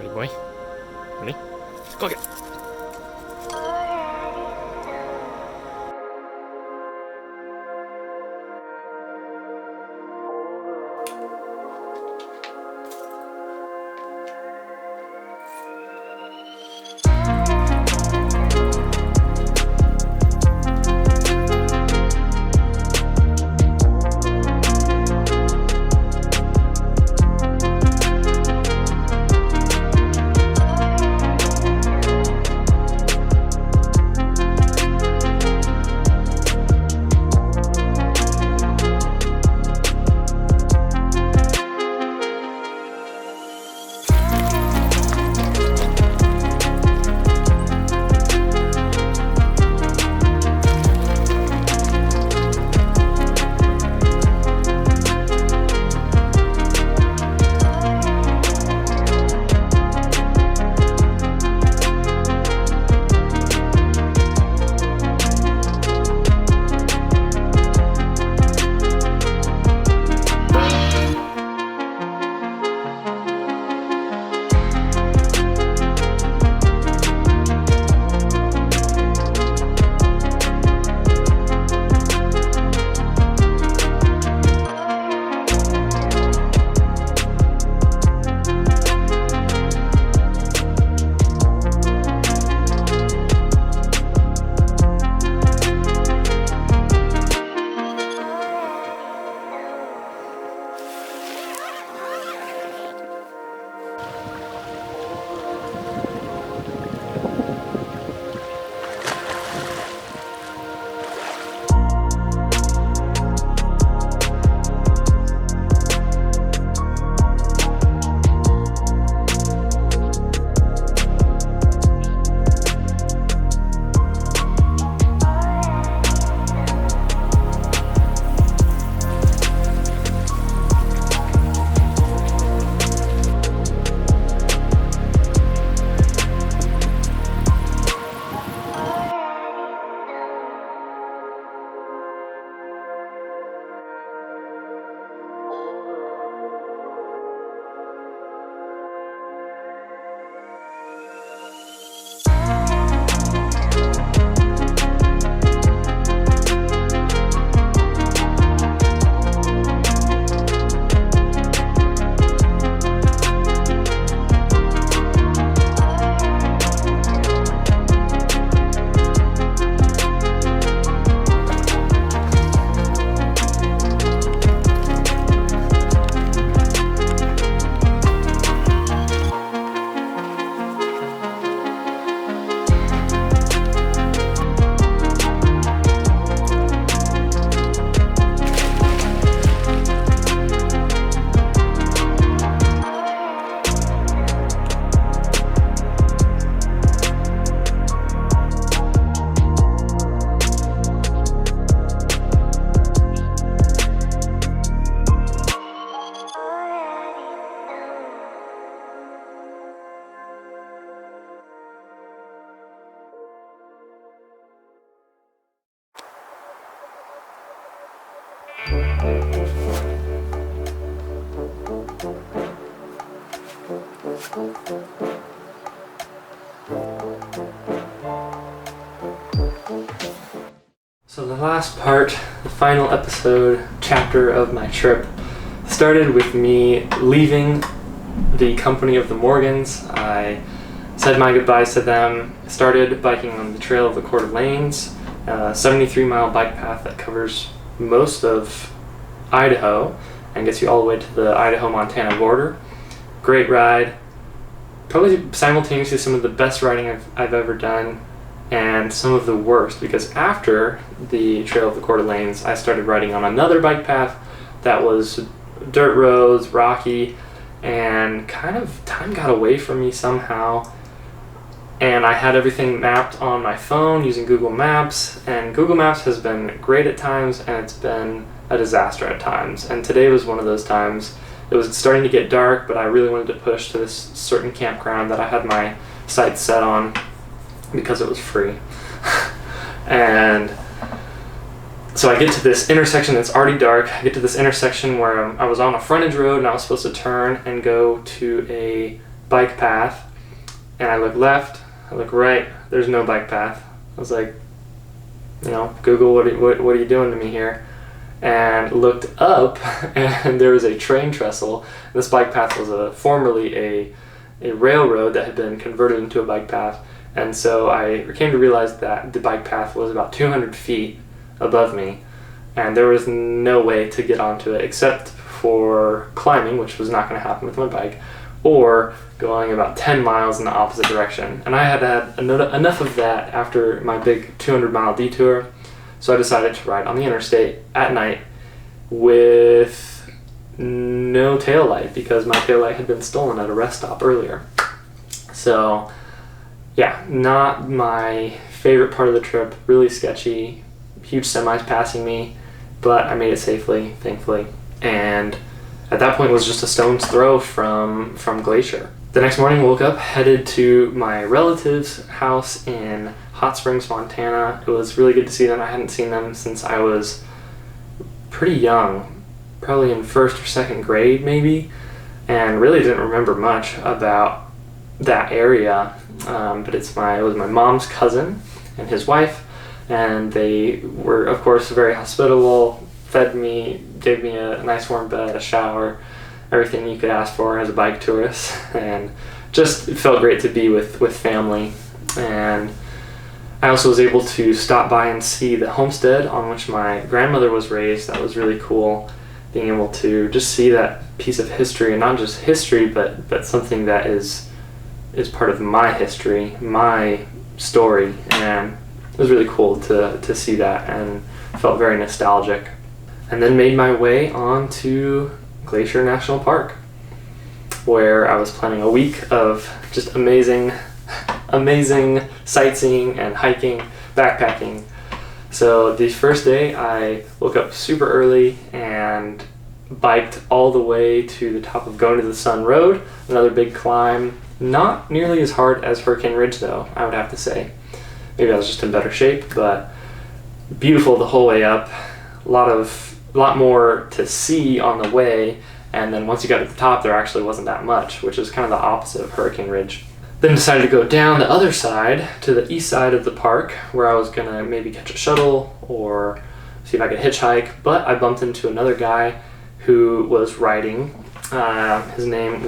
Ready, boy? Ready? Go get it. So the last part, the final episode, chapter of my trip, started with me leaving the company of the Morgans. I said my goodbyes to them, started biking on the Trail of the Coeur d'Alenes, a 73-mile bike path that covers most of Idaho and gets you all the way to the Idaho-Montana border. Great ride, probably simultaneously some of the best riding I've ever done and some of the worst, because after the Trail of the Coeur d'Alenes I started riding on another bike path that was dirt roads, rocky, and kind of time got away from me somehow, and I had everything mapped on my phone using Google Maps, and Google Maps has been great at times and it's been a disaster at times, and today was one of those times. It was starting to get dark, but I really wanted to push to this certain campground that I had my sights set on because it was free. And so I get to this intersection that's already dark. I get to this intersection where I was on a frontage road and I was supposed to turn and go to a bike path, and I look left, I look right, there's no bike path. I was like, Google, what are you doing to me here? And looked up, and there was a train trestle. This bike path was formerly a railroad that had been converted into a bike path, and so I came to realize that the bike path was about 200 feet above me, and there was no way to get onto it except for climbing, which was not going to happen with my bike, or going about 10 miles in the opposite direction. And I had enough of that after my big 200-mile detour, so I decided to ride on the interstate at night with no taillight because my taillight had been stolen at a rest stop earlier. So yeah, not my favorite part of the trip, really sketchy, huge semis passing me, but I made it safely, thankfully. And at that point it was just a stone's throw from Glacier. The next morning, woke up, headed to my relative's house in Hot Springs, Montana. It was really good to see them. I hadn't seen them since I was pretty young, probably in first or second grade maybe, and really didn't remember much about that area. But it was my mom's cousin and his wife, and they were, of course, very hospitable, fed me, gave me a nice warm bed, a shower, everything you could ask for as a bike tourist, and just felt great to be with family. And I also was able to stop by and see the homestead on which my grandmother was raised. That was really cool, being able to just see that piece of history, and not just history, but something that is part of my history, my story. And it was really cool to see that, and felt very nostalgic. And then made my way on to Glacier National Park, where I was planning a week of just amazing sightseeing and hiking, backpacking. So the first day I woke up super early and biked all the way to the top of Going to the Sun Road, another big climb. Not nearly as hard as Hurricane Ridge though, I would have to say. Maybe I was just in better shape, but beautiful the whole way up. A lot more to see on the way, and then once you got to the top there actually wasn't that much, which is kind of the opposite of Hurricane Ridge. Then decided to go down the other side to the east side of the park, where I was gonna maybe catch a shuttle or see if I could hitchhike, but I bumped into another guy who was riding. His name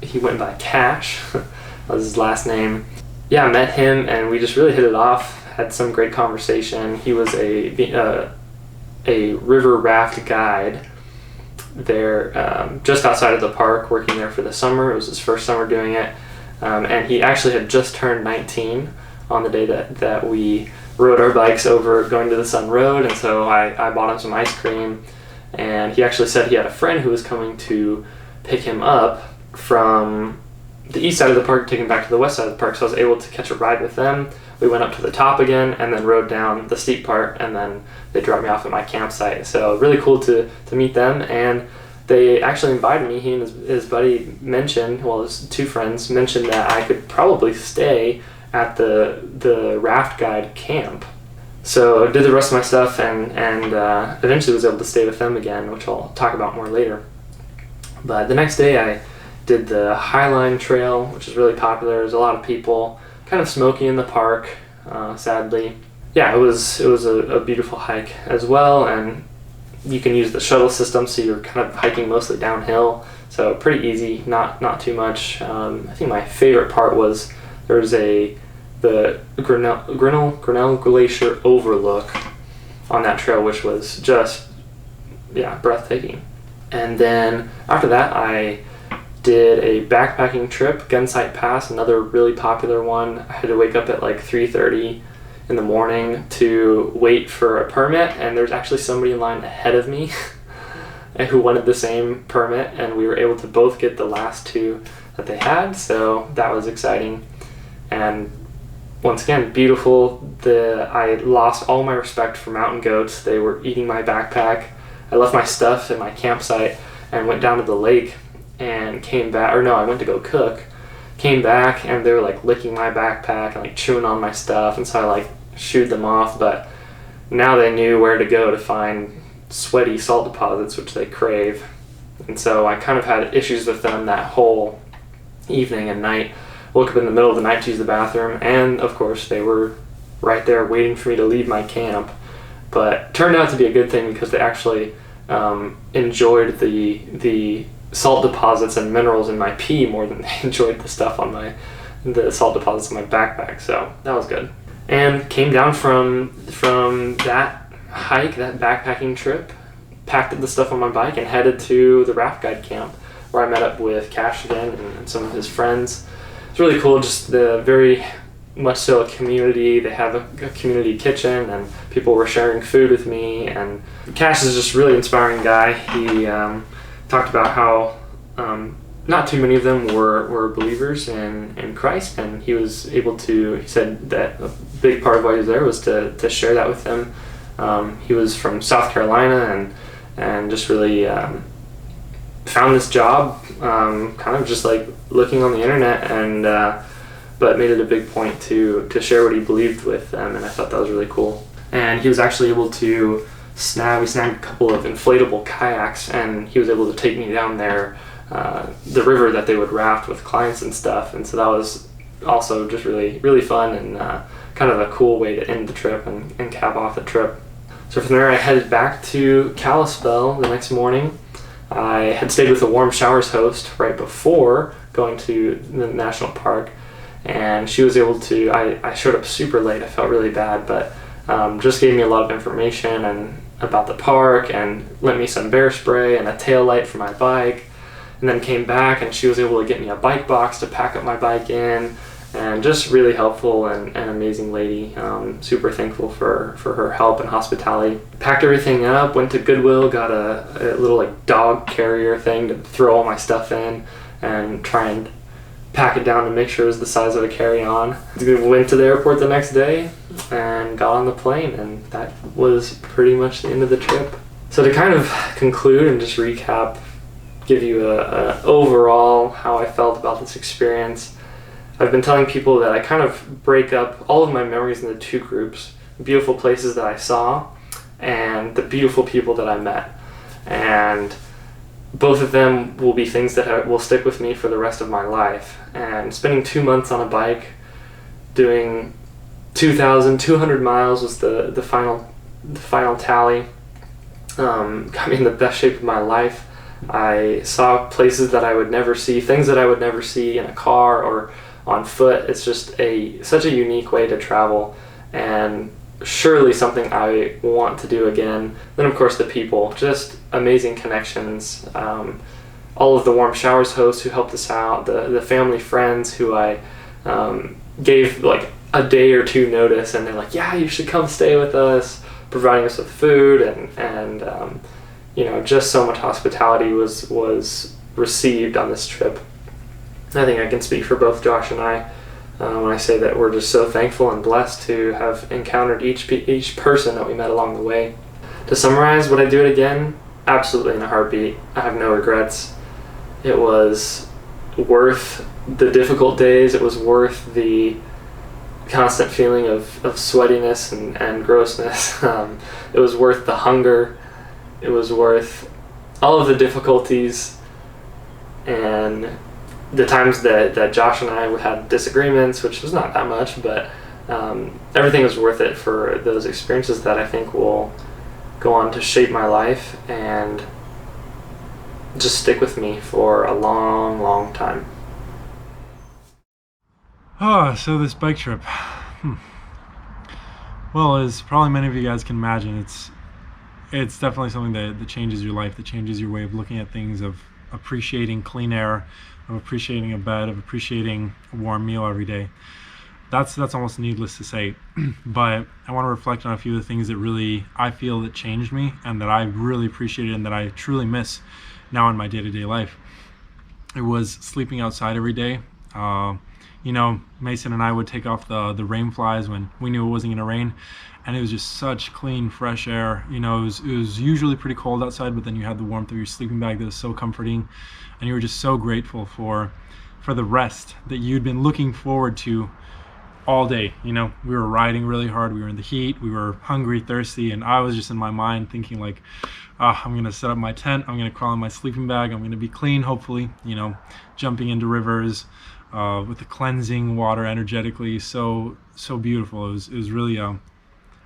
he went by Cash, was his last name. Yeah, I met him and we just really hit it off, had some great conversation. He was a river raft guide there, just outside of the park, working there for the summer. It was his first summer doing it, and he actually had just turned 19 on the day that we rode our bikes over Going to the Sun Road, and so I bought him some ice cream, and he actually said he had a friend who was coming to pick him up from the east side of the park, take him back to the west side of the park, so I was able to catch a ride with them. We went up to the top again and then rode down the steep part, and then they dropped me off at my campsite. So really cool to meet them, and they actually invited me. He and his buddy mentioned, well, his two friends mentioned that I could probably stay at the raft guide camp. So I did the rest of my stuff and eventually was able to stay with them again, which I'll talk about more later. But the next day I did the Highline Trail, which is really popular. There's a lot of people, kind of smoky in the park, sadly. Yeah, it was a beautiful hike as well, and you can use the shuttle system, so you're kind of hiking mostly downhill, so pretty easy, not too much. I think my favorite part was there was the Grinnell Glacier overlook on that trail, which was just, yeah, breathtaking. And then after that, I did a backpacking trip, Gunsight Pass, another really popular one. I had to wake up at like 3:30 in the morning to wait for a permit, and there's actually somebody in line ahead of me who wanted the same permit, and we were able to both get the last two that they had, so that was exciting. And once again, beautiful. I lost all my respect for mountain goats. They were eating my backpack. I left my stuff at my campsite and went down to the lake and came back, or no, I went to go cook, came back, and they were like licking my backpack and like chewing on my stuff, and so I like shooed them off. But now they knew where to go to find sweaty salt deposits, which they crave, and so I kind of had issues with them that whole evening and night. Woke up in the middle of the night to use the bathroom, and of course they were right there waiting for me to leave my camp. But turned out to be a good thing because they actually enjoyed the salt deposits and minerals in my pee more than they enjoyed the stuff on the salt deposits in my backpack. So that was good. And came down from that hike, that backpacking trip, packed up the stuff on my bike and headed to the raft guide camp, where I met up with Cash again and some of his friends. It's really cool, just the very much so a community. They have a community kitchen, and people were sharing food with me. And Cash is just a really inspiring guy. He talked about how not too many of them were believers in Christ, and he said that a big part of why he was there was to share that with them. He was from South Carolina and just really found this job kind of just like looking on the internet, and but made it a big point to share what he believed with them, and I thought that was really cool. And he was actually able to we snagged a couple of inflatable kayaks, and he was able to take me down there, the river that they would raft with clients and stuff, and so that was also just really, really fun and kind of a cool way to end the trip and cap off the trip. So from there I headed back to Kalispell the next morning. I had stayed with the Warm Showers host right before going to the national park, and she was able to, I showed up super late, I felt really bad, but just gave me a lot of information and about the park and lent me some bear spray and a tail light for my bike, and then came back and she was able to get me a bike box to pack up my bike in, and just really helpful and amazing lady. Super thankful for her help and hospitality. Packed everything up, went to Goodwill, got a little like dog carrier thing to throw all my stuff in and try and pack it down to make sure it was the size of a carry-on. Went to the airport the next day and got on the plane, and that was pretty much the end of the trip. So to kind of conclude and just recap, give you a overall how I felt about this experience, I've been telling people that I kind of break up all of my memories into two groups: beautiful places that I saw and the beautiful people that I met. And both of them will be things that will stick with me for the rest of my life. And spending 2 months on a bike, doing 2,200 miles was the final tally. Got me in the best shape of my life. I saw places that I would never see, things that I would never see in a car or on foot. It's just such a unique way to travel, and surely something I want to do again. Then of course the people, just amazing connections. All of the Warm Showers hosts who helped us out, the family friends who I gave like a day or two notice, and they're like, yeah, you should come stay with us, providing us with food, and just so much hospitality was received on this trip. I think I can speak for both Josh and I when I say that we're just so thankful and blessed to have encountered each person that we met along the way. To summarize, would I do it again? Absolutely, in a heartbeat. I have no regrets. It was worth the difficult days. It was worth the constant feeling of sweatiness and grossness. It was worth the hunger. It was worth all of the difficulties and the times that Josh and I had disagreements, which was not that much, but everything was worth it for those experiences that I think will go on to shape my life and just stick with me for a long, long time. Oh, so this bike trip. Well, as probably many of you guys can imagine, it's definitely something that changes your life, that changes your way of looking at things, of appreciating clean air, of appreciating a bed, of appreciating a warm meal every day. That's almost needless to say, but I want to reflect on a few of the things that really I feel that changed me and that I really appreciated and that I truly miss now in my day-to-day life. It was sleeping outside every day. Mason and I would take off the rain flies when we knew it wasn't going to rain, and it was just such clean, fresh air. It was usually pretty cold outside, but then you had the warmth of your sleeping bag that was so comforting, and you were just so grateful for the rest that you'd been looking forward to all day. You know, we were riding really hard, we were in the heat, we were hungry, thirsty, and I was just in my mind thinking like, I'm gonna set up my tent, I'm gonna crawl in my sleeping bag, I'm gonna be clean, hopefully, you know, jumping into rivers with the cleansing water energetically, so beautiful. It was really an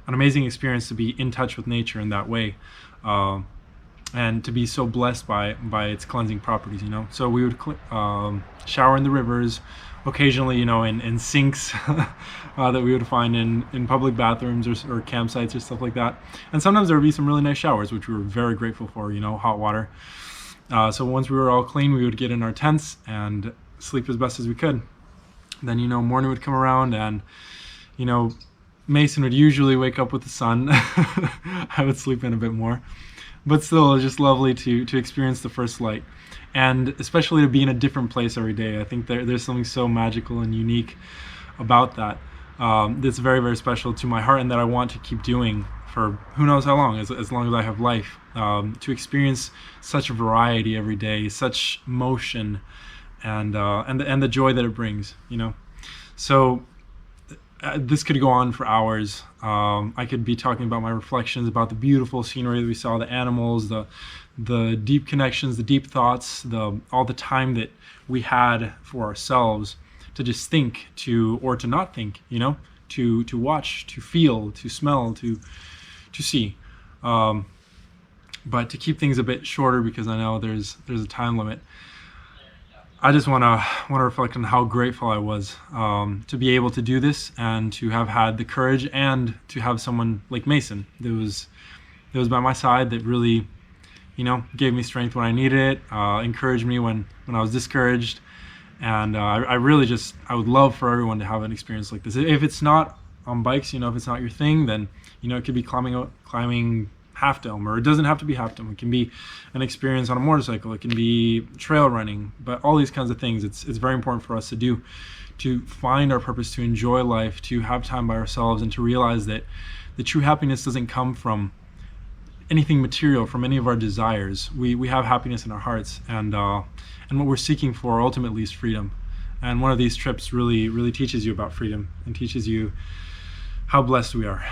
amazing experience to be in touch with nature in that way, and to be so blessed by its cleansing properties, you know. So we would shower in the rivers, occasionally, you know, in sinks that we would find in public bathrooms or campsites or stuff like that. And sometimes there would be some really nice showers, which we were very grateful for, you know, hot water. So once we were all clean, we would get in our tents and sleep as best as we could. Then, you know, morning would come around, and, you know, Mason would usually wake up with the sun. I would sleep in a bit more. But still, it was just lovely to experience the first light, and especially to be in a different place every day. I think there's something so magical and unique about that. That's very, very special to my heart, and that I want to keep doing for who knows how long, as long as I have life. To experience such a variety every day, such motion, and the joy that it brings, you know. So this could go on for hours. I could be talking about my reflections about the beautiful scenery that we saw, the animals, the deep connections, the deep thoughts, all the time that we had for ourselves to just think, or to not think, you know, to watch, to feel, to smell, to see. But to keep things a bit shorter, because I know there's a time limit, I just want to reflect on how grateful I was to be able to do this, and to have had the courage, and to have someone like Mason that was by my side, that really, you know, gave me strength when I needed it, encouraged me when I was discouraged. And I really I would love for everyone to have an experience like this. If it's not on bikes, you know, if it's not your thing, then, you know, it could be climbing Half Dome, or it doesn't have to be Half Dome. It can be an experience on a motorcycle, it can be trail running, but all these kinds of things, it's very important for us to do, to find our purpose, to enjoy life, to have time by ourselves, and to realize that the true happiness doesn't come from anything material, from any of our desires. We have happiness in our hearts, and what we're seeking for ultimately is freedom. And one of these trips really teaches you about freedom, and teaches you how blessed we are.